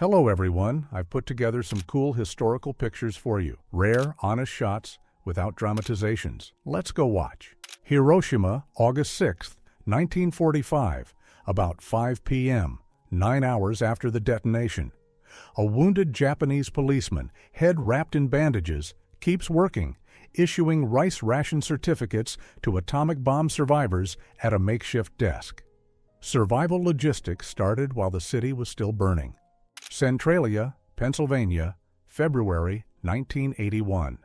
Hello everyone, I've put together some cool historical pictures for you. Rare, honest shots without dramatizations. Let's go watch. Hiroshima, August 6th, 1945, about 5 p.m., 9 hours after the detonation. A wounded Japanese policeman, head wrapped in bandages, keeps working, issuing rice ration certificates to atomic bomb survivors at a makeshift desk. Survival logistics started while the city was still burning. Centralia, Pennsylvania, February 1981.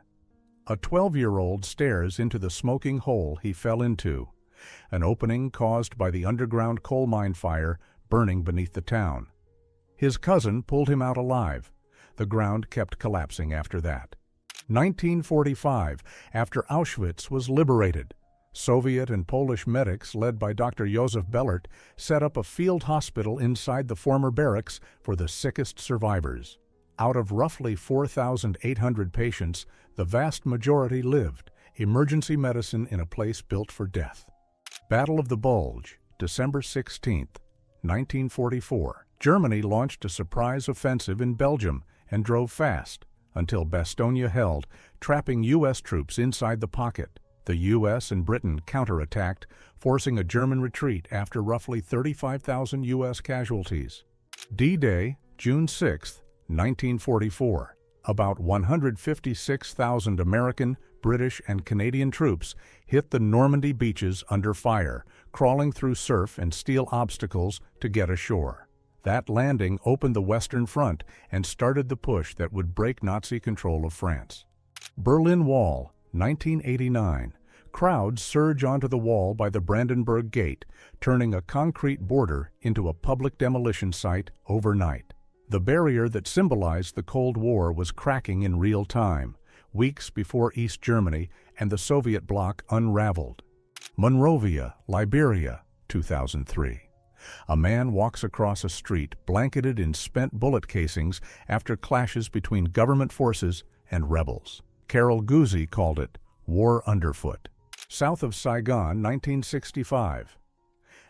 A 12-year-old stares into the smoking hole he fell into, an opening caused by the underground coal mine fire burning beneath the town. His cousin pulled him out alive. The ground kept collapsing after that. 1945, after Auschwitz was liberated, Soviet and Polish medics led by Dr. Josef Bellert set up a field hospital inside the former barracks for the sickest survivors. Out of roughly 4,800 patients, the vast majority lived, emergency medicine in a place built for death. Battle of the Bulge, December 16, 1944. Germany launched a surprise offensive in Belgium and drove fast until Bastogne held, trapping U.S. troops inside the pocket. The U.S. and Britain counterattacked, forcing a German retreat after roughly 35,000 U.S. casualties. D-Day, June 6, 1944. About 156,000 American, British, and Canadian troops hit the Normandy beaches under fire, crawling through surf and steel obstacles to get ashore. That landing opened the Western Front and started the push that would break Nazi control of France. Berlin Wall, 1989. Crowds surge onto the wall by the Brandenburg Gate, turning a concrete border into a public demolition site overnight. The barrier that symbolized the Cold War was cracking in real time, weeks before East Germany and the Soviet bloc unraveled. Monrovia, Liberia, 2003. A man walks across a street blanketed in spent bullet casings after clashes between government forces and rebels. Carol Guzzi called it war underfoot. South of Saigon, 1965.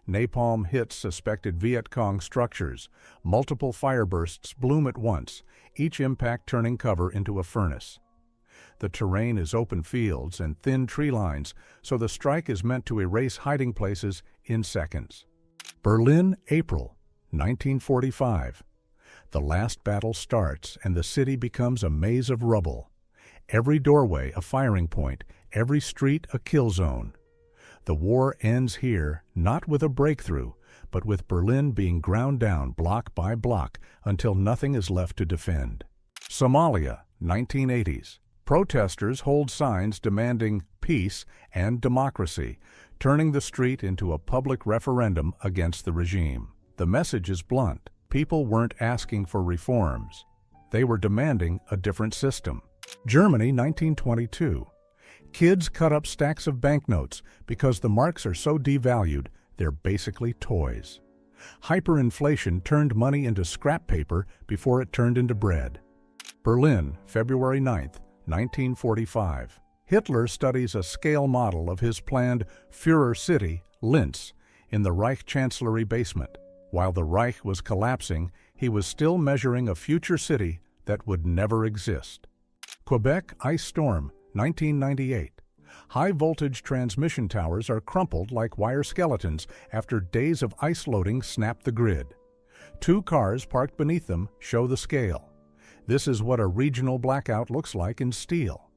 Napalm hits suspected Viet Cong structures. Multiple firebursts bloom at once, each impact turning cover into a furnace. The terrain is open fields and thin tree lines, so the strike is meant to erase hiding places in seconds. Berlin, April, 1945. The last battle starts and the city becomes a maze of rubble. Every doorway a firing point, every street a kill zone. The war ends here, not with a breakthrough, but with Berlin being ground down block by block until nothing is left to defend. Somalia, 1980s. Protesters hold signs demanding peace and democracy, turning the street into a public referendum against the regime. The message is blunt. People weren't asking for reforms. They were demanding a different system. Germany, 1922. Kids cut up stacks of banknotes because the marks are so devalued, they're basically toys. Hyperinflation turned money into scrap paper before it turned into bread. Berlin, February 9, 1945. Hitler studies a scale model of his planned Führer city, Linz, in the Reich Chancellery basement. While the Reich was collapsing, he was still measuring a future city that would never exist. Quebec ice storm, 1998. High-voltage transmission towers are crumpled like wire skeletons after days of ice loading snap the grid. 2 cars parked beneath them show the scale. This is what a regional blackout looks like in steel.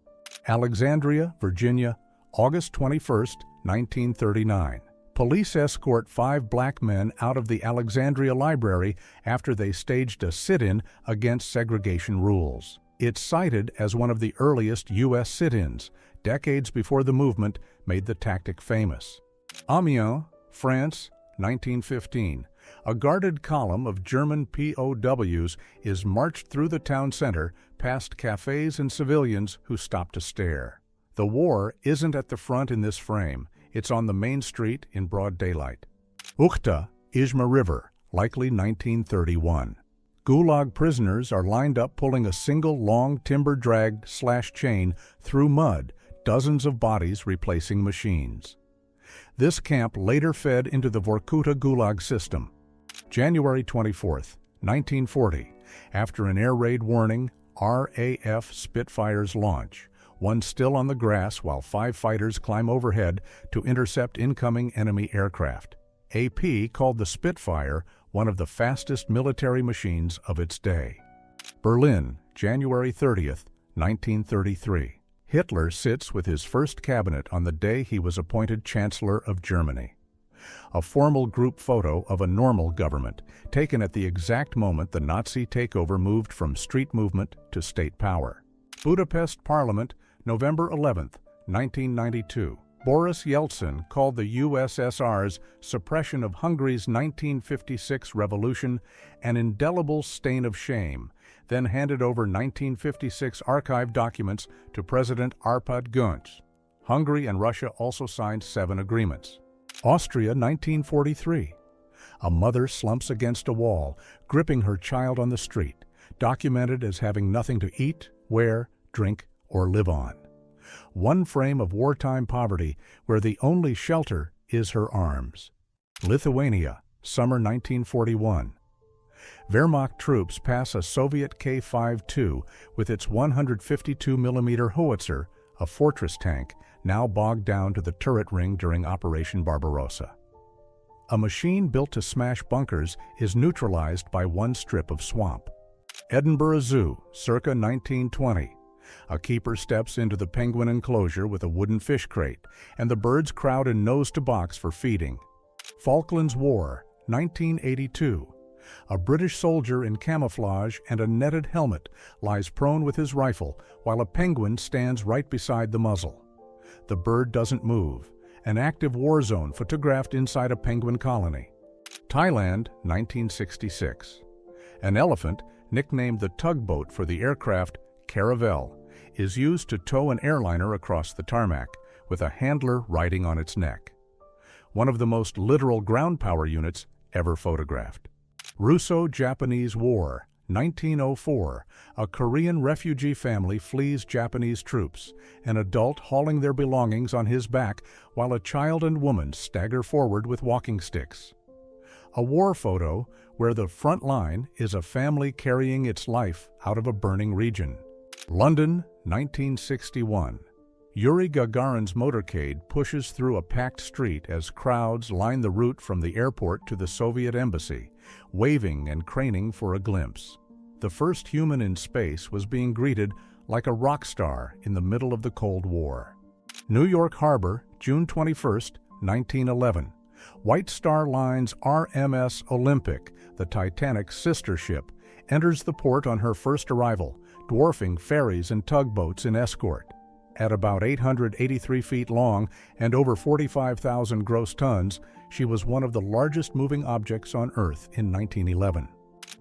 Alexandria, Virginia, August 21, 1939. Police escort 5 black men out of the Alexandria Library after they staged a sit-in against segregation rules. It's cited as one of the earliest U.S. sit-ins, decades before the movement made the tactic famous. Amiens, France, 1915. A guarded column of German POWs is marched through the town center past cafes and civilians who stop to stare. The war isn't at the front in this frame. It's on the main street in broad daylight. Ukhta, Izhma River, likely 1931. Gulag prisoners are lined up pulling a single long timber-dragged/chain through mud, dozens of bodies replacing machines. This camp later fed into the Vorkuta Gulag system. January 24, 1940. After an air raid warning, RAF Spitfires launch, one still on the grass while 5 fighters climb overhead to intercept incoming enemy aircraft. AP called the Spitfire one of the fastest military machines of its day. Berlin, January 30th, 1933. Hitler sits with his first cabinet on the day he was appointed Chancellor of Germany. A formal group photo of a normal government, taken at the exact moment the Nazi takeover moved from street movement to state power. Budapest Parliament, November 11, 1992. Boris Yeltsin called the USSR's suppression of Hungary's 1956 revolution an indelible stain of shame, then handed over 1956 archive documents to President Arpad Günc. Hungary and Russia also signed 7 agreements. Austria, 1943. A mother slumps against a wall, gripping her child on the street, documented as having nothing to eat, wear, drink, or live on. One frame of wartime poverty where the only shelter is her arms. Lithuania, summer 1941. Wehrmacht troops pass a Soviet K-52 with its 152mm howitzer, a fortress tank, now bogged down to the turret ring during Operation Barbarossa. A machine built to smash bunkers is neutralized by one strip of swamp. Edinburgh Zoo, circa 1920. A keeper steps into the penguin enclosure with a wooden fish crate, and the birds crowd in nose to box for feeding. Falklands War, 1982. A British soldier in camouflage and a netted helmet lies prone with his rifle while a penguin stands right beside the muzzle. The bird doesn't move. An active war zone photographed inside a penguin colony. Thailand, 1966. An elephant, nicknamed the tugboat for the aircraft Caravel, is used to tow an airliner across the tarmac, with a handler riding on its neck. One of the most literal ground power units ever photographed. Russo-Japanese War, 1904. A Korean refugee family flees Japanese troops, an adult hauling their belongings on his back while a child and woman stagger forward with walking sticks. A war photo where the front line is a family carrying its life out of a burning region. London, 1961. Yuri Gagarin's motorcade pushes through a packed street as crowds line the route from the airport to the Soviet embassy, waving and craning for a glimpse. The first human in space was being greeted like a rock star in the middle of the Cold War. New York Harbor, June 21, 1911. White Star Line's RMS Olympic, the Titanic's sister ship, enters the port on her first arrival, dwarfing ferries and tugboats in escort. At about 883 feet long and over 45,000 gross tons, she was one of the largest moving objects on Earth in 1911.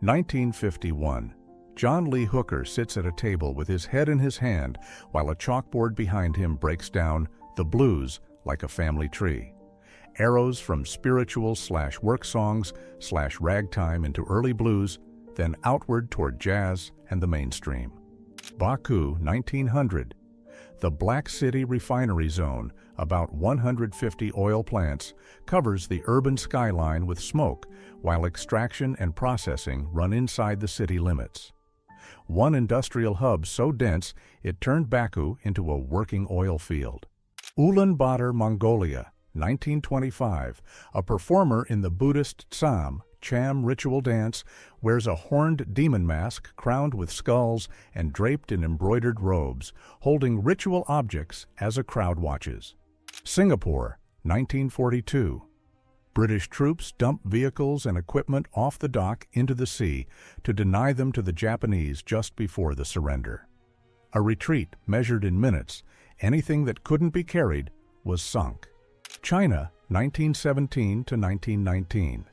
1951. John Lee Hooker sits at a table with his head in his hand while a chalkboard behind him breaks down the blues like a family tree. Arrows from spiritual/work songs/ragtime into early blues, then outward toward jazz and the mainstream. Baku, 1900. The Black City Refinery Zone, about 150 oil plants, covers the urban skyline with smoke while extraction and processing run inside the city limits. One industrial hub so dense it turned Baku into a working oil field. Ulaanbaatar, Mongolia, 1925. A performer in the Buddhist Tsam Cham ritual dance wears a horned demon mask crowned with skulls and draped in embroidered robes, holding ritual objects as a crowd watches. Singapore, 1942. British troops dump vehicles and equipment off the dock into the sea to deny them to the Japanese just before the surrender. A retreat measured in minutes, anything that couldn't be carried was sunk. China, 1917 to 1919.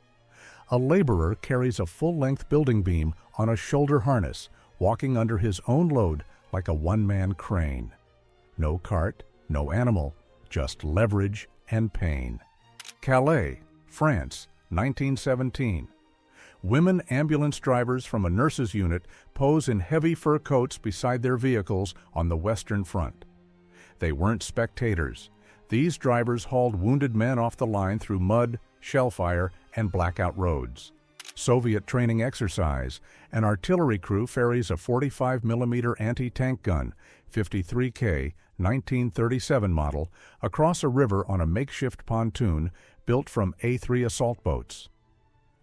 A laborer carries a full-length building beam on a shoulder harness, walking under his own load like a one-man crane. No cart, no animal, just leverage and pain. Calais, France, 1917. Women ambulance drivers from a nurse's unit pose in heavy fur coats beside their vehicles on the Western Front. They weren't spectators. These drivers hauled wounded men off the line through mud, shellfire, and blackout roads. Soviet training exercise. An artillery crew ferries a 45mm anti-tank gun, 53K, 1937 model, across a river on a makeshift pontoon built from A3 assault boats.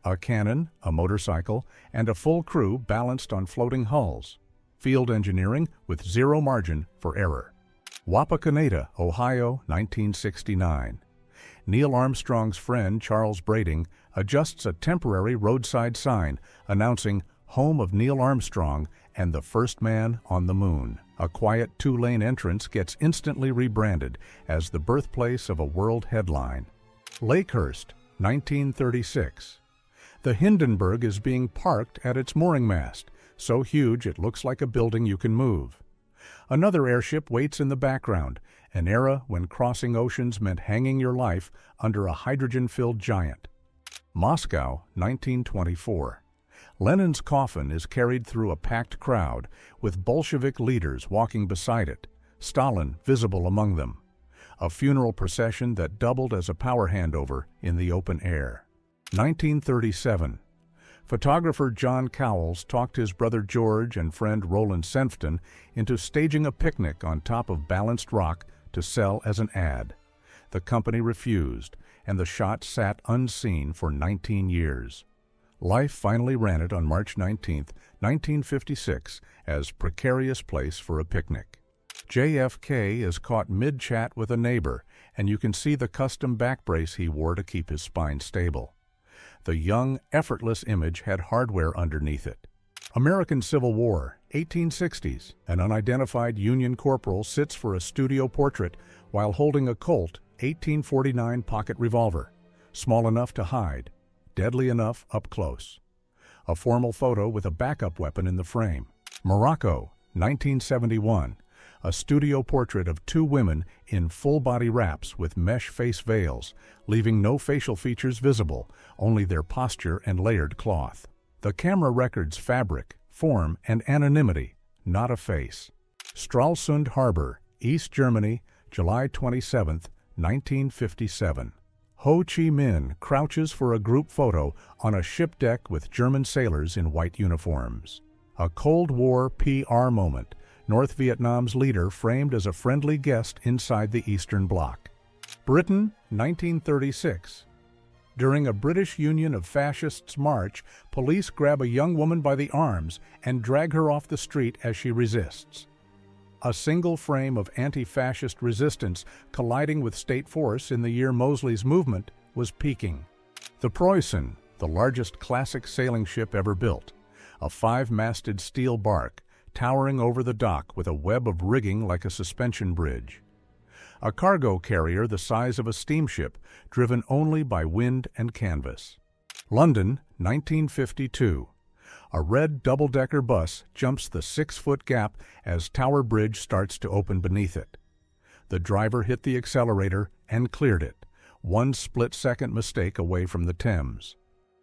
A cannon, a motorcycle, and a full crew balanced on floating hulls. Field engineering with zero margin for error. Wapakoneta, Ohio, 1969. Neil Armstrong's friend Charles Brading adjusts a temporary roadside sign announcing "Home of Neil Armstrong and the First Man on the Moon." A quiet two-lane entrance gets instantly rebranded as the birthplace of a world headline. Lakehurst, 1936. The Hindenburg is being parked at its mooring mast, so huge it looks like a building you can move. Another airship waits in the background, an era when crossing oceans meant hanging your life under a hydrogen-filled giant. Moscow, 1924. Lenin's coffin is carried through a packed crowd, with Bolshevik leaders walking beside it, Stalin visible among them. A funeral procession that doubled as a power handover in the open air. 1937. Photographer John Cowles talked his brother George and friend Roland Senfton into staging a picnic on top of balanced rock to sell as an ad. The company refused, and the shot sat unseen for 19 years. Life finally ran it on March 19, 1956, as precarious place for a picnic. JFK is caught mid-chat with a neighbor, and you can see the custom back brace he wore to keep his spine stable. The young, effortless image had hardware underneath it. American Civil War, 1860s. An unidentified Union corporal sits for a studio portrait while holding a Colt 1849 pocket revolver, small enough to hide, deadly enough up close. A formal photo with a backup weapon in the frame. Morocco, 1971. A studio portrait of two women in full-body wraps with mesh face veils, leaving no facial features visible, only their posture and layered cloth. The camera records fabric, form, and anonymity, not a face. Stralsund Harbor, East Germany, July 27, 1957. Ho Chi Minh crouches for a group photo on a ship deck with German sailors in white uniforms. A Cold War PR moment. North Vietnam's leader framed as a friendly guest inside the Eastern Bloc. Britain, 1936. During a British Union of Fascists march, police grab a young woman by the arms and drag her off the street as she resists. A single frame of anti-fascist resistance colliding with state force in the year Mosley's movement was peaking. The Preußen, the largest classic sailing ship ever built, a 5-masted steel bark, towering over the dock with a web of rigging like a suspension bridge. A cargo carrier the size of a steamship, driven only by wind and canvas. London, 1952. A red double-decker bus jumps the 6-foot gap as Tower Bridge starts to open beneath it. The driver hit the accelerator and cleared it, one split-second mistake away from the Thames.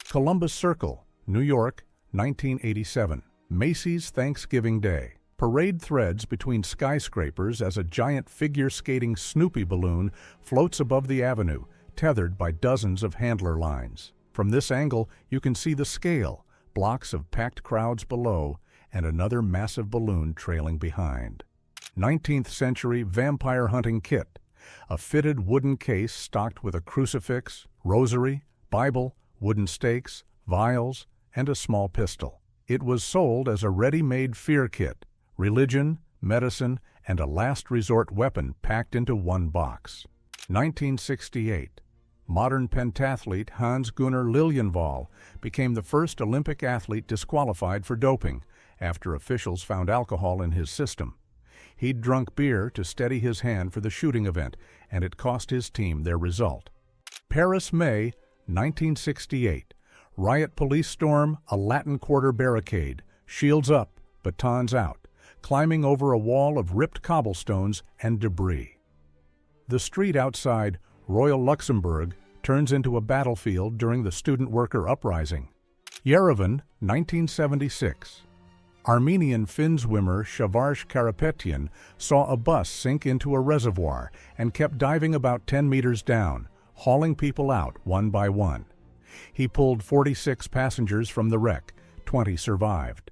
Columbus Circle, New York, 1987. Macy's Thanksgiving Day. Parade threads between skyscrapers as a giant figure-skating Snoopy balloon floats above the avenue, tethered by dozens of handler lines. From this angle, you can see the scale, blocks of packed crowds below, and another massive balloon trailing behind. 19th century vampire hunting kit. A fitted wooden case stocked with a crucifix, rosary, Bible, wooden stakes, vials, and a small pistol. It was sold as a ready-made fear kit, religion, medicine, and a last resort weapon packed into one box. 1968. Modern pentathlete Hans-Gunnar Liljenvall became the first Olympic athlete disqualified for doping after officials found alcohol in his system. He'd drunk beer to steady his hand for the shooting event, and it cost his team their result. Paris, May, 1968. Riot police storm, a Latin Quarter barricade, shields up, batons out, climbing over a wall of ripped cobblestones and debris. The street outside Royal Luxembourg turns into a battlefield during the student-worker uprising. Yerevan, 1976. Armenian finswimmer Shavarsh Karapetyan saw a bus sink into a reservoir and kept diving about 10 meters down, hauling people out one by one. He pulled 46 passengers from the wreck. 20 survived.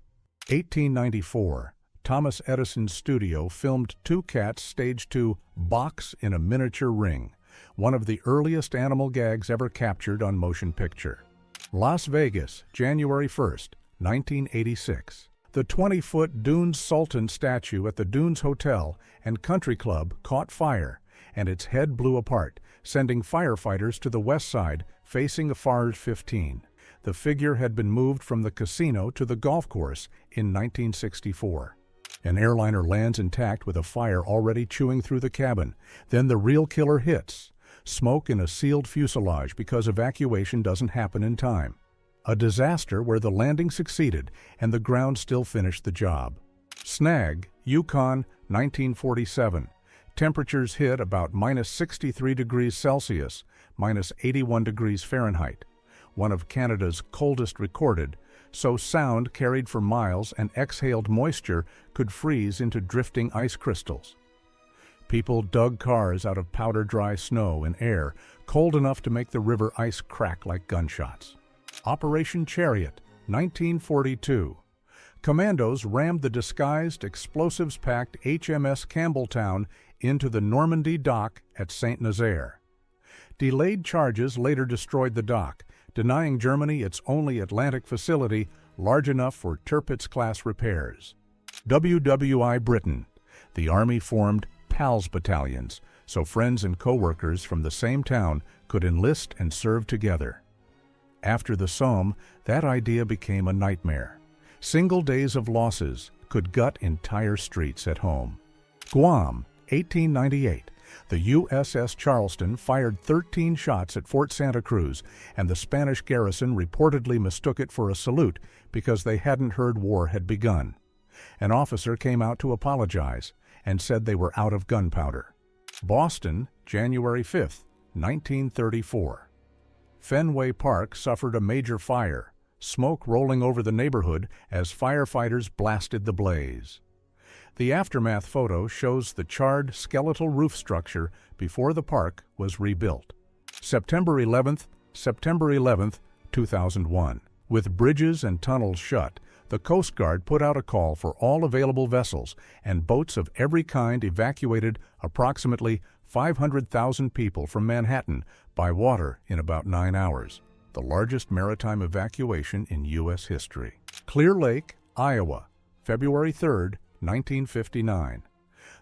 1894. Thomas Edison's studio filmed two cats staged to box in a miniature ring, one of the earliest animal gags ever captured on motion picture. Las Vegas, January 1st, 1986. The 20-foot Dunes Sultan statue at the Dunes Hotel and Country Club caught fire, and its head blew apart, sending firefighters to the west side facing Farge 15. The figure had been moved from the casino to the golf course in 1964. An airliner lands intact with a fire already chewing through the cabin. Then the real killer hits. Smoke in a sealed fuselage because evacuation doesn't happen in time. A disaster where the landing succeeded and the ground still finished the job. Snag, Yukon, 1947. Temperatures hit about -63 degrees Celsius, -81 degrees Fahrenheit. One of Canada's coldest recorded, so sound carried for miles and exhaled moisture could freeze into drifting ice crystals. People dug cars out of powder-dry snow and air, cold enough to make the river ice crack like gunshots. Operation Chariot, 1942. Commandos rammed the disguised, explosives-packed HMS Campbelltown into the Normandy dock at Saint-Nazaire. Delayed charges later destroyed the dock, denying Germany its only Atlantic facility large enough for Tirpitz-class repairs. WWI Britain. The Army formed PALS battalions, so friends and co-workers from the same town could enlist and serve together. After the Somme, that idea became a nightmare. Single days of losses could gut entire streets at home. Guam, 1898. The USS Charleston fired 13 shots at Fort Santa Cruz, and the Spanish garrison reportedly mistook it for a salute because they hadn't heard war had begun. An officer came out to apologize and said they were out of gunpowder. Boston, January 5, 1934. Fenway Park suffered a major fire, smoke rolling over the neighborhood as firefighters blasted the blaze. The aftermath photo shows the charred skeletal roof structure before the park was rebuilt. September 11th, 2001. With bridges and tunnels shut, the Coast Guard put out a call for all available vessels, and boats of every kind evacuated approximately 500,000 people from Manhattan by water in about 9 hours, the largest maritime evacuation in U.S. history. Clear Lake, Iowa, February 3, 1959.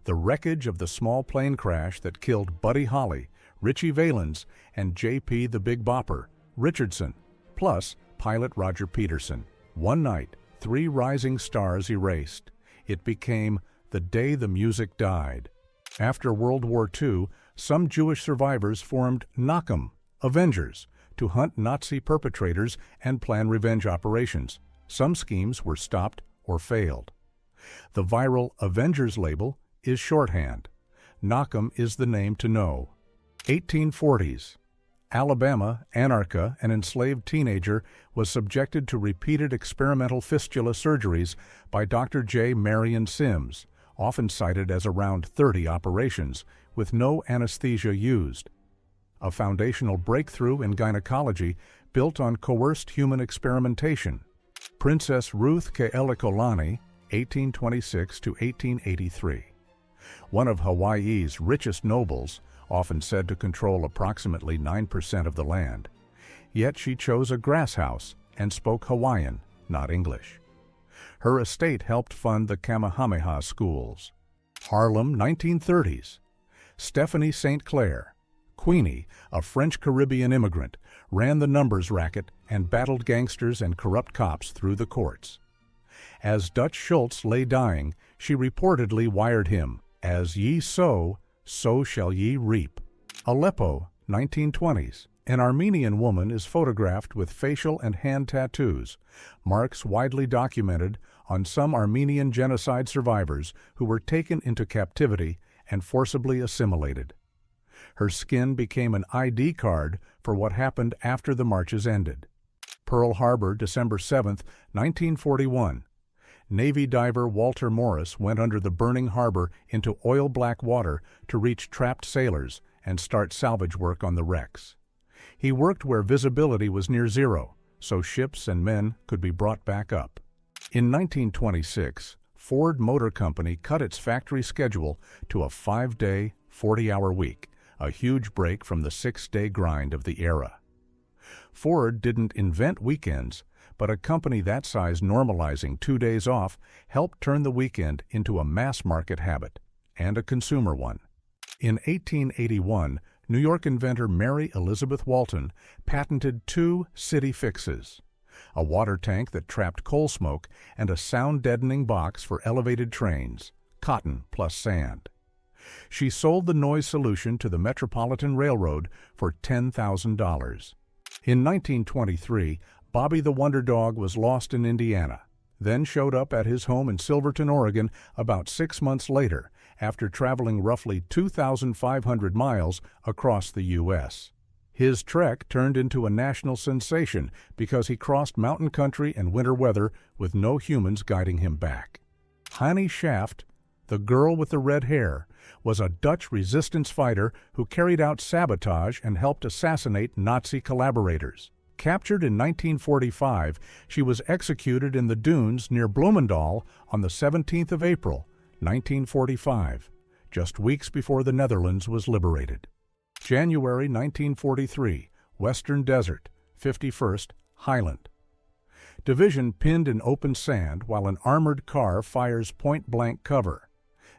The wreckage of the small plane crash that killed Buddy Holly, Richie Valens, and J.P. the Big Bopper, Richardson, plus pilot Roger Peterson. One night, 3 rising stars erased. It became the day the music died. After World War II, some Jewish survivors formed Nachum, Avengers, to hunt Nazi perpetrators and plan revenge operations. Some schemes were stopped or failed. The viral Avengers label is shorthand. Nachum is the name to know. 1840s. Alabama, Anarcha, an enslaved teenager, was subjected to repeated experimental fistula surgeries by Dr. J. Marion Sims, often cited as around 30 operations, with no anesthesia used. A foundational breakthrough in gynecology built on coerced human experimentation. Princess Ruth Ke'elikolani, 1826 to 1883. One of Hawaii's richest nobles, often said to control approximately 9% of the land. Yet she chose a grass house and spoke Hawaiian, not English. Her estate helped fund the Kamehameha schools. Harlem, 1930s. Stephanie St. Clair, Queenie, a French-Caribbean immigrant, ran the numbers racket and battled gangsters and corrupt cops through the courts. As Dutch Schultz lay dying, she reportedly wired him, "As ye sow, so shall ye reap." Aleppo, 1920s. An Armenian woman is photographed with facial and hand tattoos, marks widely documented on some Armenian genocide survivors who were taken into captivity and forcibly assimilated. Her skin became an ID card for what happened after the marches ended. Pearl Harbor, December 7, 1941. Navy diver Walter Morris went under the burning harbor into oil-black water to reach trapped sailors and start salvage work on the wrecks. He worked where visibility was near zero, so ships and men could be brought back up. In 1926, Ford Motor Company cut its factory schedule to a 5-day, 40-hour week, a huge break from the 6-day grind of the era. Ford didn't invent weekends, but a company that size normalizing 2 days off helped turn the weekend into a mass-market habit, and a consumer one. In 1881, New York inventor Mary Elizabeth Walton patented 2 city fixes: a water tank that trapped coal smoke and a sound-deadening box for elevated trains, cotton plus sand. She sold the noise solution to the Metropolitan Railroad for $10,000. In 1923, Bobby the Wonder Dog was lost in Indiana, then showed up at his home in Silverton, Oregon about 6 months later, after traveling roughly 2,500 miles across the U.S. His trek turned into a national sensation because he crossed mountain country and winter weather with no humans guiding him back. Hannie Schaft, the girl with the red hair, was a Dutch resistance fighter who carried out sabotage and helped assassinate Nazi collaborators. Captured in 1945, she was executed in the dunes near Bloemendaal on the 17th of April, 1945, just weeks before the Netherlands was liberated. January 1943, Western Desert, 51st, Highland. Division pinned in open sand while an armored car fires point-blank cover.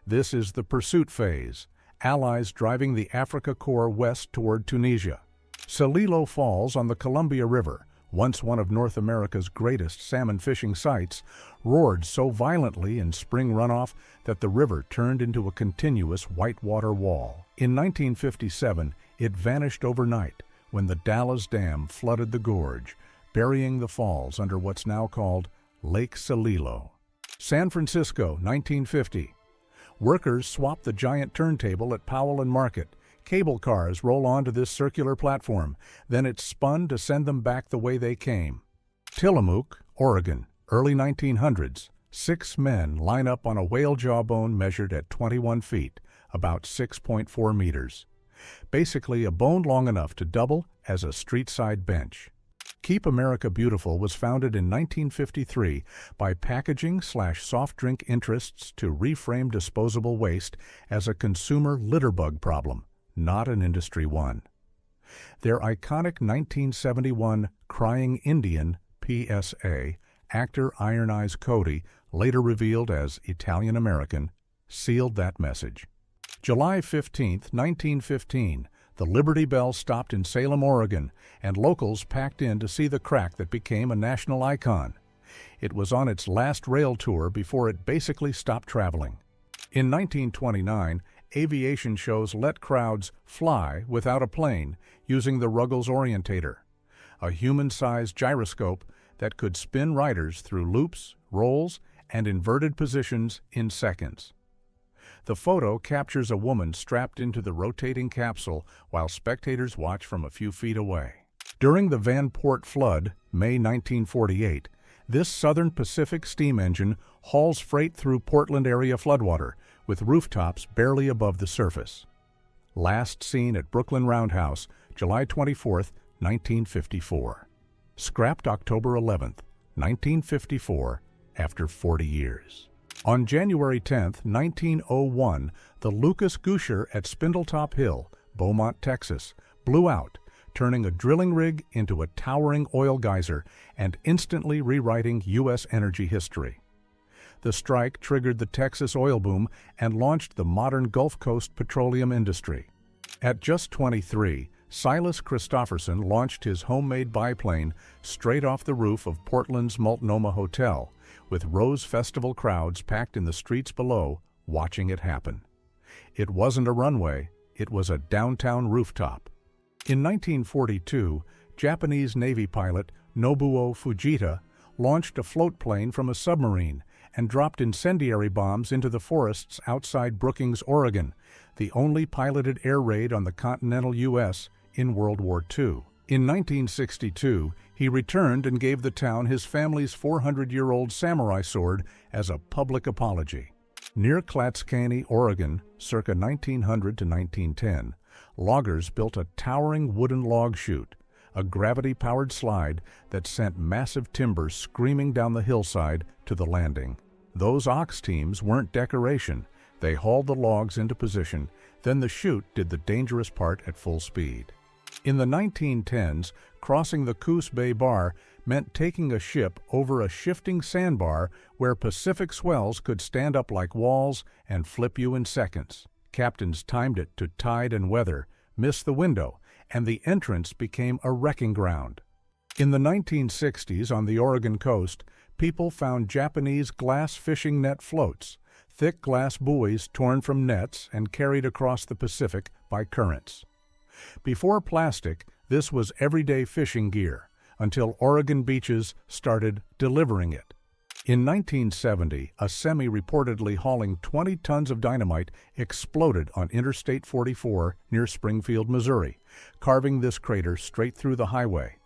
This is the pursuit phase, Allies driving the Afrika Korps west toward Tunisia. Celilo Falls on the Columbia River, once one of North America's greatest salmon fishing sites, roared so violently in spring runoff that the river turned into a continuous whitewater wall. In 1957, it vanished overnight when the Dallas Dam flooded the gorge, burying the falls under what's now called Lake Celilo. San Francisco, 1950. Workers swap the giant turntable at Powell and Market. Cable cars roll onto this circular platform, then it's spun to send them back the way they came. Tillamook, Oregon, early 1900s. 6 men line up on a whale jawbone measured at 21 feet, about 6.4 meters. Basically a bone long enough to double as a street-side bench. Keep America Beautiful was founded in 1953 by packaging/soft drink interests to reframe disposable waste as a consumer litterbug problem, not an industry one. Their iconic 1971 Crying Indian PSA, actor Iron Eyes Cody, later revealed as Italian-American, sealed that message. July 15, 1915, the Liberty Bell stopped in Salem, Oregon, and locals packed in to see the crack that became a national icon. It was on its last rail tour before it basically stopped traveling. In 1929, aviation shows let crowds fly without a plane using the Ruggles Orientator, a human-sized gyroscope that could spin riders through loops, rolls, and inverted positions in seconds. The photo captures a woman strapped into the rotating capsule while spectators watch from a few feet away. During the Van Port flood, May 1948, this Southern Pacific steam engine hauls freight through Portland area floodwater, with rooftops barely above the surface. Last seen at Brooklyn Roundhouse, July 24, 1954. Scrapped October 11, 1954, after 40 years. On January 10, 1901, the Lucas Gusher at Spindletop Hill, Beaumont, Texas, blew out, turning a drilling rig into a towering oil geyser and instantly rewriting U.S. energy history. The strike triggered the Texas oil boom and launched the modern Gulf Coast petroleum industry. At just 23, Silas Christopherson launched his homemade biplane straight off the roof of Portland's Multnomah Hotel, with Rose Festival crowds packed in the streets below, watching it happen. It wasn't a runway, it was a downtown rooftop. In 1942, Japanese Navy pilot Nobuo Fujita launched a float plane from a submarine and dropped incendiary bombs into the forests outside Brookings, Oregon, the only piloted air raid on the continental U.S. in World War II. In 1962, he returned and gave the town his family's 400-year-old samurai sword as a public apology. Near Clatskanie, Oregon, circa 1900 to 1910, Loggers built a towering wooden log chute, a gravity-powered slide that sent massive timber screaming down the hillside to the landing. Those ox teams weren't decoration. They hauled the logs into position, then the chute did the dangerous part at full speed. In the 1910s, crossing the Coos Bay Bar meant taking a ship over a shifting sandbar where Pacific swells could stand up like walls and flip you in seconds. Captains timed it to tide and weather, missed the window, and the entrance became a wrecking ground. In the 1960s, on the Oregon coast, people found Japanese glass fishing net floats, thick glass buoys torn from nets and carried across the Pacific by currents. Before plastic, this was everyday fishing gear, until Oregon beaches started delivering it. In 1970, a semi reportedly hauling 20 tons of dynamite exploded on Interstate 44 near Springfield, Missouri, carving this crater straight through the highway.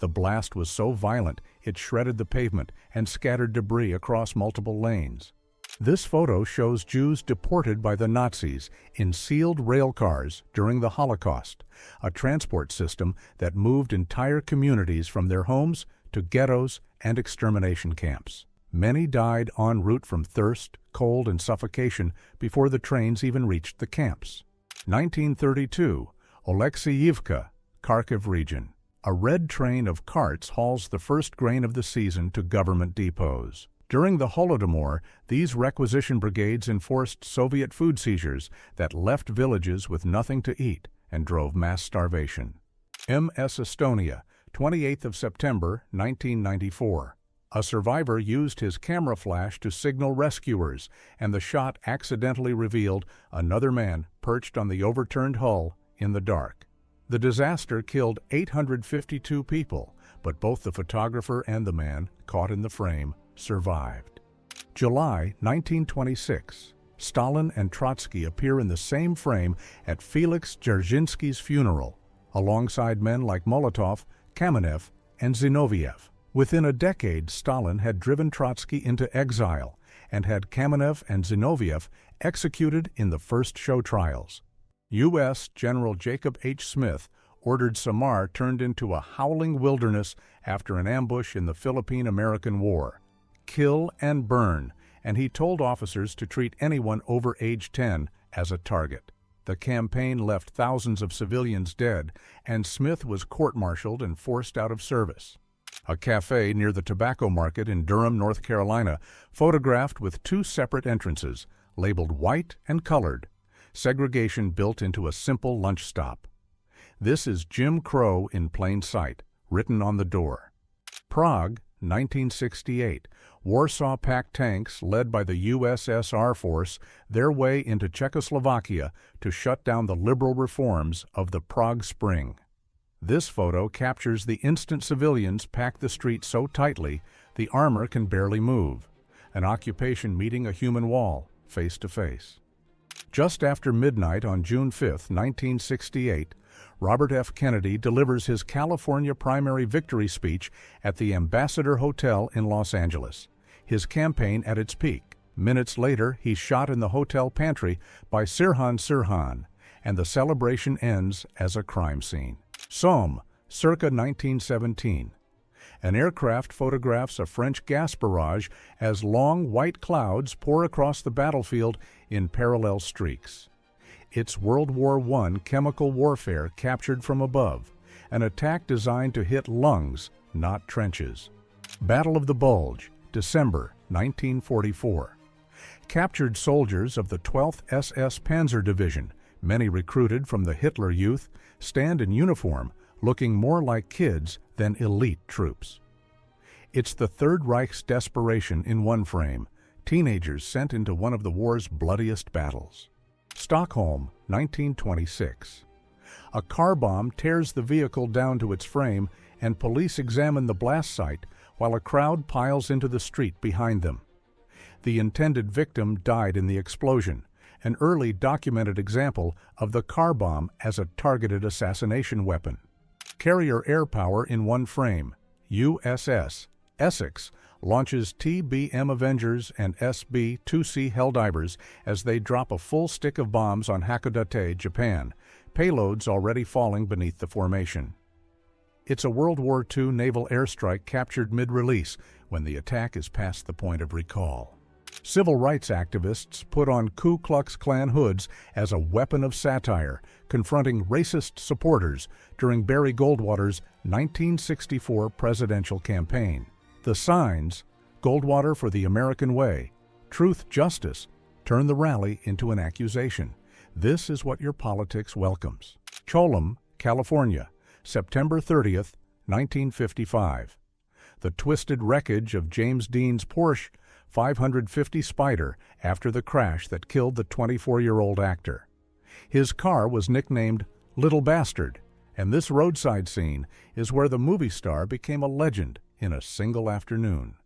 The blast was so violent it shredded the pavement and scattered debris across multiple lanes. This photo shows Jews deported by the Nazis in sealed rail cars during the Holocaust, a transport system that moved entire communities from their homes to ghettos and extermination camps. Many died en route from thirst, cold, and suffocation before the trains even reached the camps. 1932, Oleksiyivka, Kharkiv region. A red train of carts hauls the first grain of the season to government depots. During the Holodomor, these requisition brigades enforced Soviet food seizures that left villages with nothing to eat and drove mass starvation. MS Estonia, 28th of September, 1994. A survivor used his camera flash to signal rescuers, and the shot accidentally revealed another man perched on the overturned hull in the dark. The disaster killed 852 people, but both the photographer and the man, caught in the frame, survived. July 1926. Stalin and Trotsky appear in the same frame at Felix Dzerzhinsky's funeral, alongside men like Molotov, Kamenev, and Zinoviev. Within a decade, Stalin had driven Trotsky into exile and had Kamenev and Zinoviev executed in the first show trials. U.S. General Jacob H. Smith ordered Samar turned into a howling wilderness after an ambush in the Philippine-American War. Kill and burn, and he told officers to treat anyone over age 10 as a target. The campaign left thousands of civilians dead, and Smith was court-martialed and forced out of service. A cafe near the tobacco market in Durham, North Carolina, photographed with two separate entrances, labeled white and colored, segregation built into a simple lunch stop. This is Jim Crow in plain sight, written on the door. Prague, 1968. Warsaw Pact tanks, led by the USSR force, their way into Czechoslovakia to shut down the liberal reforms of the Prague Spring. This photo captures the instant civilians pack the street so tightly the armor can barely move, an occupation meeting a human wall, face to face. Just after midnight on June 5, 1968, Robert F. Kennedy delivers his California primary victory speech at the Ambassador Hotel in Los Angeles, his campaign at its peak. Minutes later, he's shot in the hotel pantry by Sirhan Sirhan, and the celebration ends as a crime scene. Somme, circa 1917. An aircraft photographs a French gas barrage as long white clouds pour across the battlefield in parallel streaks. It's World War I chemical warfare captured from above, an attack designed to hit lungs, not trenches. Battle of the Bulge, December 1944. Captured soldiers of the 12th SS Panzer Division, many recruited from the Hitler Youth, stand in uniform, looking more like kids than elite troops. It's the Third Reich's desperation in one frame, teenagers sent into one of the war's bloodiest battles. Stockholm, 1926. A car bomb tears the vehicle down to its frame, and police examine the blast site while a crowd piles into the street behind them. The intended victim died in the explosion, an early documented example of the car bomb as a targeted assassination weapon. Carrier air power in one frame. USS Essex launches TBM Avengers and SB-2C Helldivers as they drop a full stick of bombs on Hakodate, Japan, payloads already falling beneath the formation. It's a World War II naval airstrike captured mid-release when the attack is past the point of recall. Civil rights activists put on Ku Klux Klan hoods as a weapon of satire, confronting racist supporters during Barry Goldwater's 1964 presidential campaign. The signs, "Goldwater for the American Way," "Truth, Justice," turn the rally into an accusation. This is what your politics welcomes. Cholum, California, September 30th, 1955. The twisted wreckage of James Dean's Porsche 550 Spider after the crash that killed the 24-year-old actor. His car was nicknamed Little Bastard, and this roadside scene is where the movie star became a legend in a single afternoon.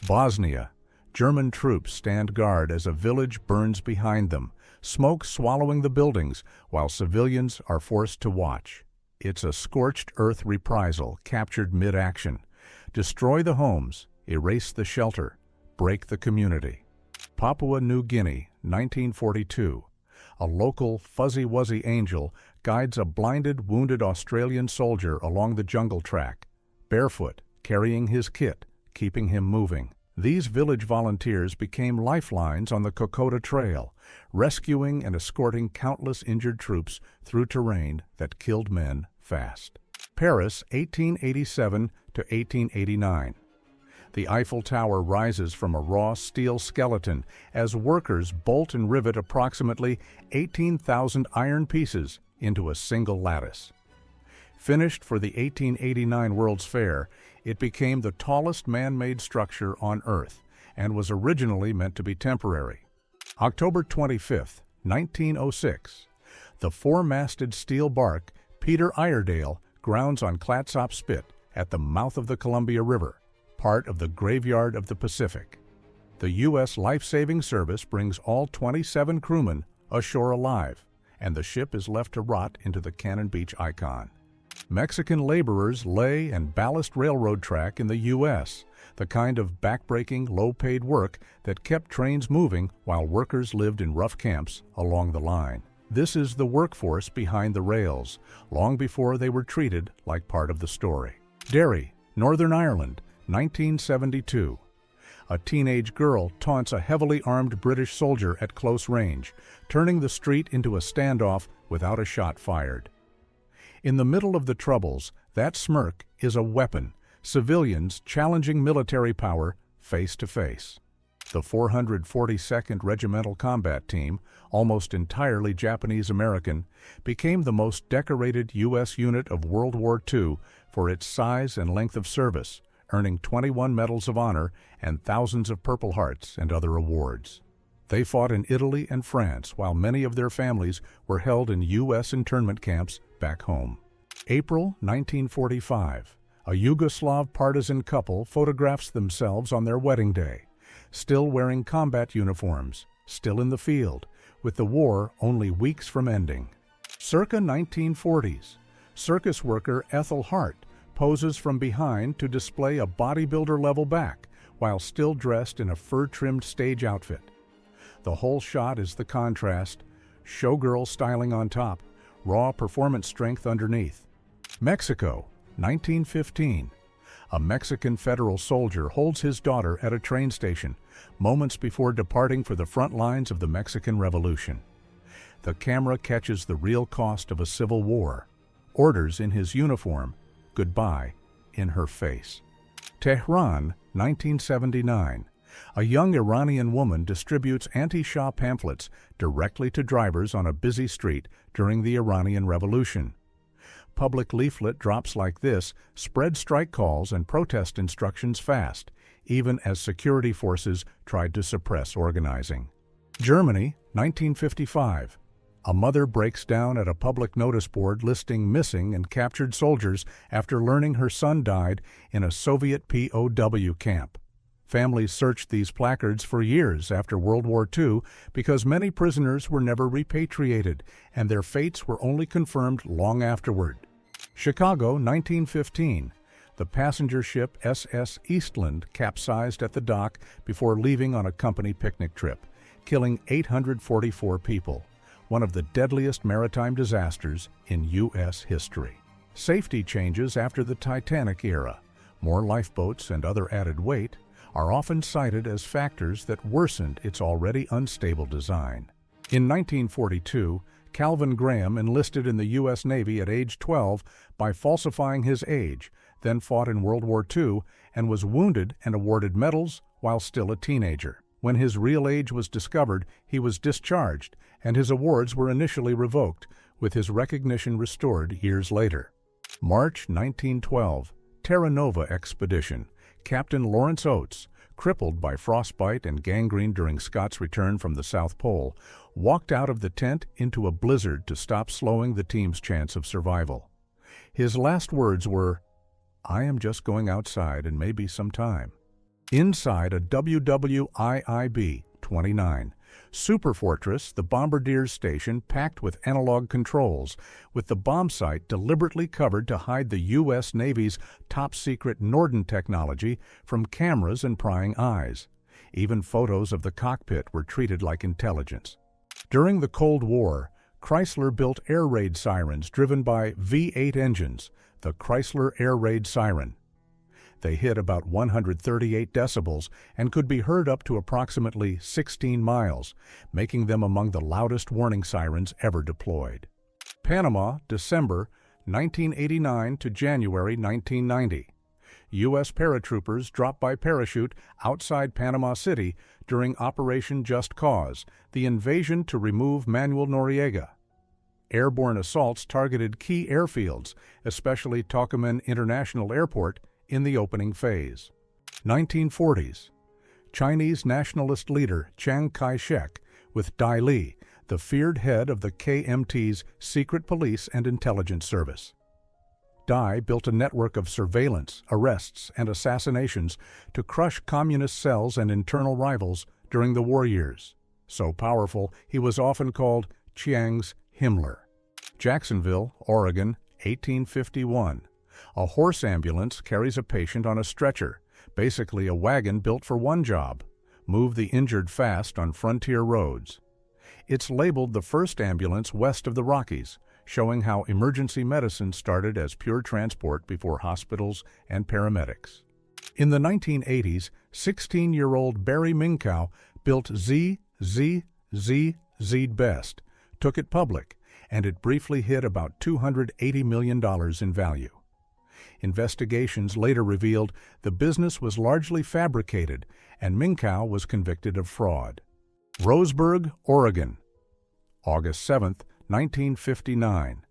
Bosnia. German troops stand guard as a village burns behind them, smoke swallowing the buildings while civilians are forced to watch. It's a scorched earth reprisal captured mid-action. Destroy the homes, erase the shelter, break the community. Papua New Guinea, 1942. A local fuzzy-wuzzy angel guides a blinded, wounded Australian soldier along the jungle track, barefoot, carrying his kit, keeping him moving. These village volunteers became lifelines on the Kokoda Trail, rescuing and escorting countless injured troops through terrain that killed men fast. Paris, 1887 to 1889. The Eiffel Tower rises from a raw steel skeleton as workers bolt and rivet approximately 18,000 iron pieces into a single lattice. Finished for the 1889 World's Fair, it became the tallest man-made structure on Earth and was originally meant to be temporary. October 25, 1906. The four-masted steel bark Peter Iredale grounds on Clatsop Spit at the mouth of the Columbia River, part of the Graveyard of the Pacific. The U.S. Life-Saving Service brings all 27 crewmen ashore alive, and the ship is left to rot into the Cannon Beach icon. Mexican laborers lay and ballast railroad track in the U.S., the kind of backbreaking, low-paid work that kept trains moving while workers lived in rough camps along the line. This is the workforce behind the rails, long before they were treated like part of the story. Derry, Northern Ireland, 1972. A teenage girl taunts a heavily armed British soldier at close range, turning the street into a standoff without a shot fired. In the middle of the Troubles, that smirk is a weapon, civilians challenging military power face to face. The 442nd Regimental Combat Team, almost entirely Japanese-American, became the most decorated U.S. unit of World War II for its size and length of service, earning 21 Medals of Honor and thousands of Purple Hearts and other awards. They fought in Italy and France while many of their families were held in U.S. internment camps back home. April 1945. A Yugoslav partisan couple photographs themselves on their wedding day, still wearing combat uniforms, still in the field, with the war only weeks from ending. Circa 1940s, circus worker Ethel Hart poses from behind to display a bodybuilder-level back while still dressed in a fur-trimmed stage outfit. The whole shot is the contrast, showgirl styling on top, raw performance strength underneath. Mexico, 1915. A Mexican federal soldier holds his daughter at a train station, moments before departing for the front lines of the Mexican Revolution. The camera catches the real cost of a civil war, orders in his uniform, goodbye, in her face. Tehran, 1979. A young Iranian woman distributes anti-Shah pamphlets directly to drivers on a busy street during the Iranian Revolution. Public leaflet drops like this spread strike calls and protest instructions fast, even as security forces tried to suppress organizing. Germany, 1955. A mother breaks down at a public notice board listing missing and captured soldiers after learning her son died in a Soviet POW camp. Families searched these placards for years after World War II because many prisoners were never repatriated, and their fates were only confirmed long afterward. Chicago, 1915. The passenger ship SS Eastland capsized at the dock before leaving on a company picnic trip, killing 844 people. one of the deadliest maritime disasters in U.S. history. Safety changes after the Titanic era, more lifeboats and other added weight, are often cited as factors that worsened its already unstable design. In 1942, Calvin Graham enlisted in the U.S. Navy at age 12 by falsifying his age, then fought in World War II and was wounded and awarded medals while still a teenager. When his real age was discovered, he was discharged, and his awards were initially revoked, with his recognition restored years later. March 1912, Terra Nova expedition. Captain Lawrence Oates, crippled by frostbite and gangrene during Scott's return from the South Pole, walked out of the tent into a blizzard to stop slowing the team's chance of survival. His last words were, "I am just going outside and maybe some time." Inside a WWIIB-29 Superfortress, the bombardier's station packed with analog controls, with the bomb site deliberately covered to hide the U.S. Navy's top-secret Norden technology from cameras and prying eyes. Even photos of the cockpit were treated like intelligence. During the Cold War, Chrysler built air raid sirens driven by V8 engines, the Chrysler Air Raid Siren. They hit about 138 decibels and could be heard up to approximately 16 miles, making them among the loudest warning sirens ever deployed. Panama, December 1989 to January 1990. U.S. paratroopers dropped by parachute outside Panama City during Operation Just Cause, the invasion to remove Manuel Noriega. Airborne assaults targeted key airfields, especially Tocumen International Airport, in the opening phase. 1940s. Chinese nationalist leader Chiang Kai-shek with Dai Li, the feared head of the KMT's secret police and intelligence service. Dai built a network of surveillance, arrests, and assassinations to crush communist cells and internal rivals during the war years. So powerful, he was often called Chiang's Himmler. Jacksonville, Oregon, 1851. A horse ambulance carries a patient on a stretcher, basically a wagon built for one job: move the injured fast on frontier roads. It's labeled the first ambulance west of the Rockies, showing how emergency medicine started as pure transport before hospitals and paramedics. In the 1980s, 16-year-old Barry Minkow built ZZZZ Best, took it public, and it briefly hit about $280 million in value. Investigations later revealed the business was largely fabricated, and Minkow was convicted of fraud. Roseburg, Oregon, August 7, 1959.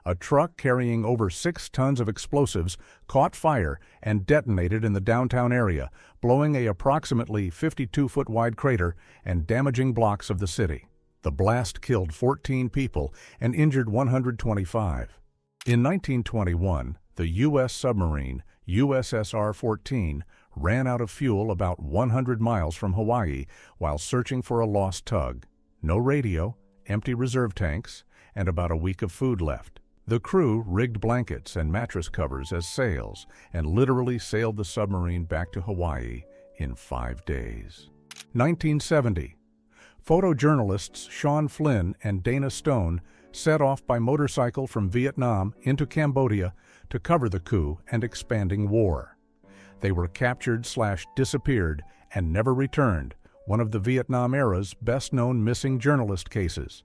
A truck carrying over 6 tons of explosives caught fire and detonated in the downtown area, blowing a approximately 52-foot wide crater and damaging blocks of the city. The blast killed 14 people and injured 125. In 1921, the U.S. submarine USSR-14 ran out of fuel about 100 miles from Hawaii while searching for a lost tug. No radio, empty reserve tanks, and about a week of food left. The crew rigged blankets and mattress covers as sails and literally sailed the submarine back to Hawaii in 5 days. 1970. Photojournalists Sean Flynn and Dana Stone set off by motorcycle from Vietnam into Cambodia to cover the coup and expanding war. They were captured/disappeared and never returned, one of the Vietnam-era's best-known missing journalist cases.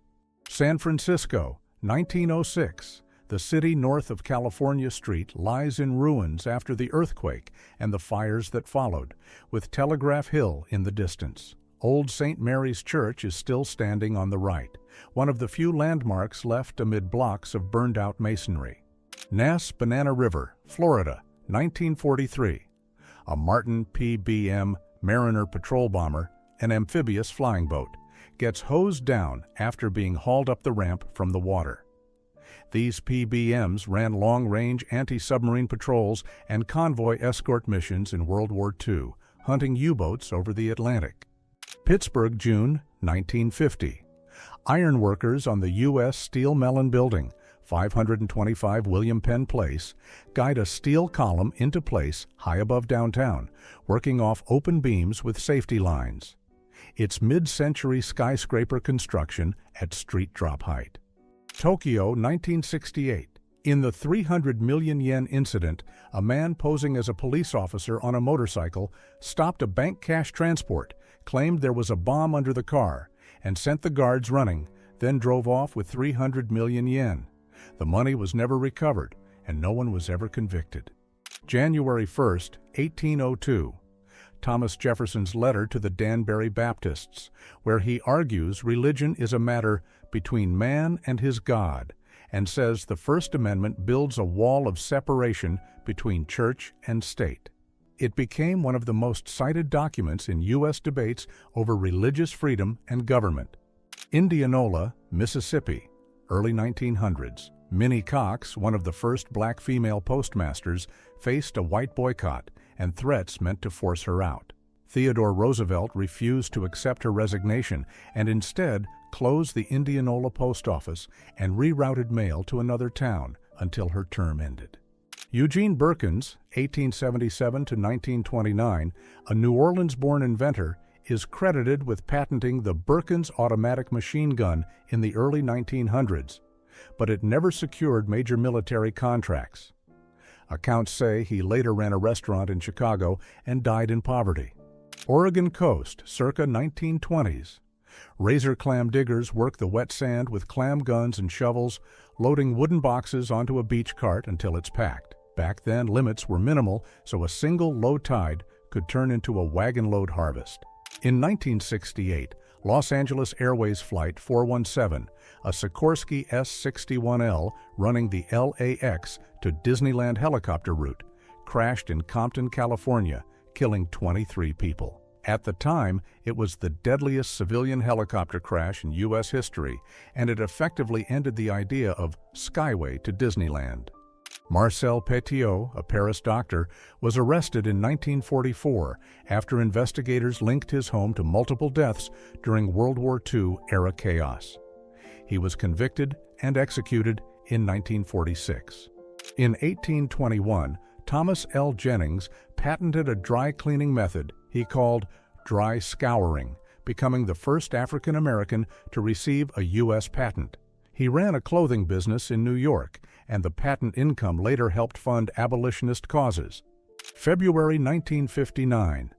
San Francisco, 1906. The city north of California Street lies in ruins after the earthquake and the fires that followed, with Telegraph Hill in the distance. Old St. Mary's Church is still standing on the right, one of the few landmarks left amid blocks of burned-out masonry. Nass Banana River, Florida, 1943. A Martin PBM Mariner patrol bomber, an amphibious flying boat, gets hosed down after being hauled up the ramp from the water. These PBMs ran long-range anti-submarine patrols and convoy escort missions in World War II, hunting U-boats over the Atlantic. Pittsburgh, June 1950. Ironworkers on the U.S. Steel Mellon Building, 525 William Penn Place, guide a steel column into place high above downtown, working off open beams with safety lines. its mid-century skyscraper construction at street drop height. Tokyo, 1968. In the 300 million yen incident, a man posing as a police officer on a motorcycle stopped a bank cash transport, claimed there was a bomb under the car, and sent the guards running, then drove off with 300 million yen. The money was never recovered, and no one was ever convicted. January 1, 1802. Thomas Jefferson's letter to the Danbury Baptists, where he argues religion is a matter between man and his God, and says the First Amendment builds a wall of separation between church and state. It became one of the most cited documents in U.S. debates over religious freedom and government. Indianola, Mississippi, early 1900s. Minnie Cox, one of the first black female postmasters, faced a white boycott and threats meant to force her out. Theodore Roosevelt refused to accept her resignation and instead closed the Indianola post office and rerouted mail to another town until her term ended. Eugene Birkins, 1877 to 1929, a New Orleans-born inventor, is credited with patenting the Birkins automatic machine gun in the early 1900s, but it never secured major military contracts. Accounts say he later ran a restaurant in Chicago and died in poverty. Oregon coast, circa 1920s. Razor clam diggers work the wet sand with clam guns and shovels, loading wooden boxes onto a beach cart until it's packed. Back then, limits were minimal, so a single low tide could turn into a wagon load harvest. In 1968, Los Angeles Airways Flight 417, a Sikorsky S-61L running the LAX to Disneyland helicopter route, crashed in Compton, California, killing 23 people. At the time, it was the deadliest civilian helicopter crash in U.S. history, and it effectively ended the idea of Skyway to Disneyland. Marcel Petiot, a Paris doctor, was arrested in 1944 after investigators linked his home to multiple deaths during World War II-era chaos. He was convicted and executed in 1946. In 1821, Thomas L. Jennings patented a dry cleaning method he called dry scouring, becoming the first African American to receive a U.S. patent. He ran a clothing business in New York, and the patent income later helped fund abolitionist causes. February 1959.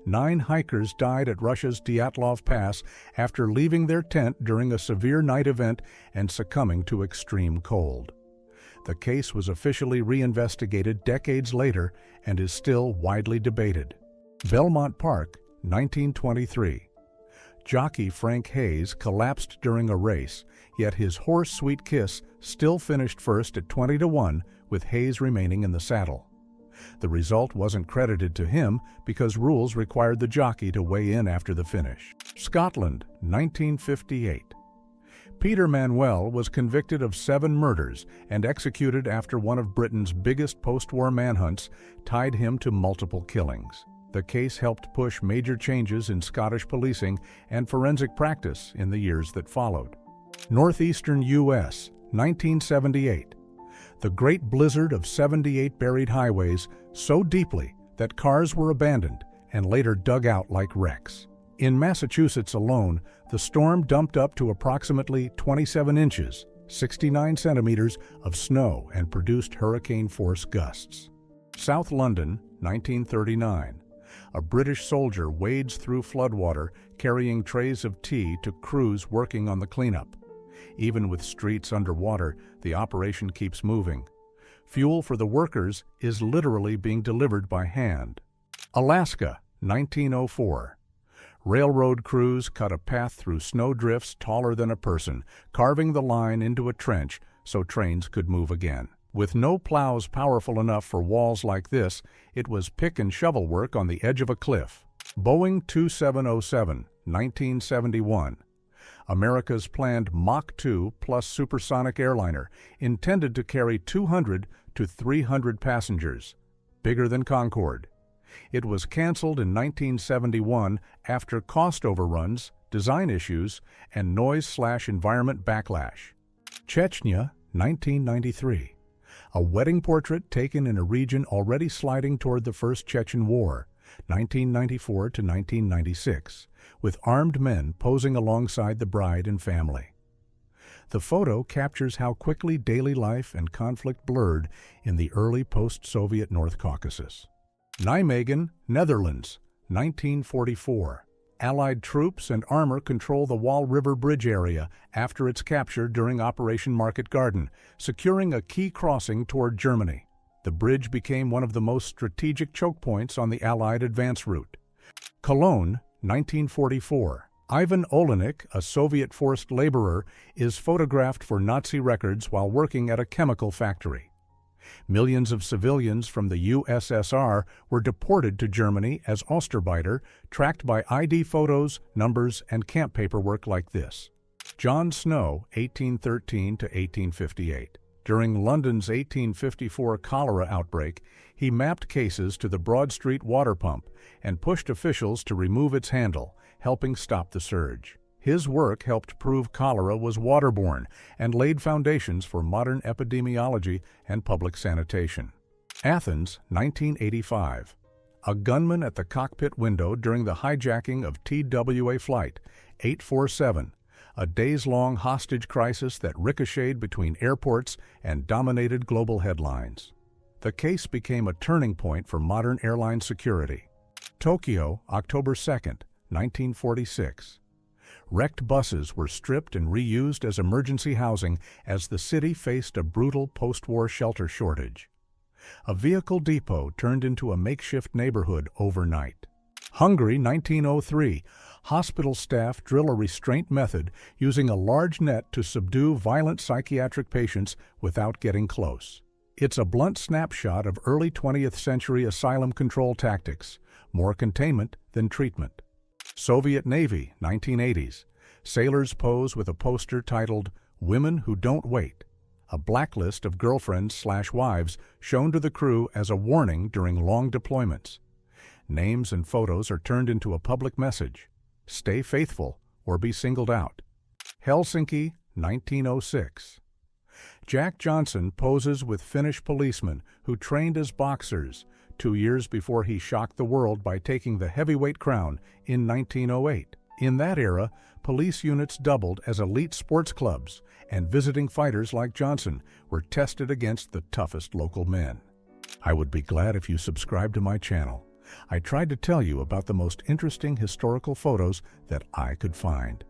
9 hikers died at Russia's Dyatlov Pass after leaving their tent during a severe night event and succumbing to extreme cold. The case was officially reinvestigated decades later and is still widely debated. Belmont Park, 1923. Jockey Frank Hayes collapsed during a race, yet his horse Sweet Kiss still finished first at 20-1 with Hayes remaining in the saddle. The result wasn't credited to him because rules required the jockey to weigh in after the finish. Scotland, 1958. Peter Manuel was convicted of 7 murders and executed after one of Britain's biggest post-war manhunts tied him to multiple killings. The case helped push major changes in Scottish policing and forensic practice in the years that followed. Northeastern U.S., 1978. The Great Blizzard of 78 buried highways so deeply that cars were abandoned and later dug out like wrecks. In Massachusetts alone, the storm dumped up to approximately 27 inches, 69 centimeters of snow and produced hurricane-force gusts. South London, 1939. A British soldier wades through floodwater carrying trays of tea to crews working on the cleanup. Even with streets underwater, the operation keeps moving. Fuel for the workers is literally being delivered by hand. Alaska, 1904. Railroad crews cut a path through snowdrifts taller than a person, carving the line into a trench so trains could move again. With no plows powerful enough for walls like this, it was pick and shovel work on the edge of a cliff. Boeing 2707, 1971. America's planned Mach 2 plus supersonic airliner, intended to carry 200 to 300 passengers, bigger than Concorde. It was canceled in 1971 after cost overruns, design issues, and noise/environment backlash. Chechnya, 1993. A wedding portrait taken in a region already sliding toward the First Chechen War, 1994 to 1996, with armed men posing alongside the bride and family. The photo captures how quickly daily life and conflict blurred in the early post-Soviet North Caucasus. Nijmegen, Netherlands, 1944. Allied troops and armor control the Wall River Bridge area after its capture during Operation Market Garden, securing a key crossing toward Germany. The bridge became one of the most strategic choke points on the Allied advance route. Cologne, 1944. Ivan Olenek, a Soviet forced laborer, is photographed for Nazi records while working at a chemical factory. Millions of civilians from the USSR were deported to Germany as Ostarbeiter, tracked by ID photos, numbers, and camp paperwork like this. John Snow, 1813 to 1858. During London's 1854 cholera outbreak, he mapped cases to the Broad Street water pump and pushed officials to remove its handle, helping stop the surge. His work helped prove cholera was waterborne and laid foundations for modern epidemiology and public sanitation. Athens, 1985. A gunman at the cockpit window during the hijacking of TWA Flight 847, a days-long hostage crisis that ricocheted between airports and dominated global headlines. The case became a turning point for modern airline security. Tokyo, October 2, 1946. Wrecked buses were stripped and reused as emergency housing as the city faced a brutal post-war shelter shortage. A vehicle depot turned into a makeshift neighborhood overnight. Hungary, 1903. Hospital staff drill a restraint method using a large net to subdue violent psychiatric patients without getting close. It's a blunt snapshot of early 20th century asylum control tactics, more containment than treatment. Soviet Navy, 1980s. Sailors pose with a poster titled, "Women Who Don't Wait," a blacklist of girlfriends/wives shown to the crew as a warning during long deployments. Names and photos are turned into a public message. Stay faithful or be singled out. Helsinki, 1906. Jack Johnson poses with Finnish policemen who trained as boxers 2 years before he shocked the world by taking the heavyweight crown in 1908. In that era, police units doubled as elite sports clubs, and visiting fighters like Johnson were tested against the toughest local men. I would be glad if you subscribe to my channel. I tried to tell you about the most interesting historical photos that I could find.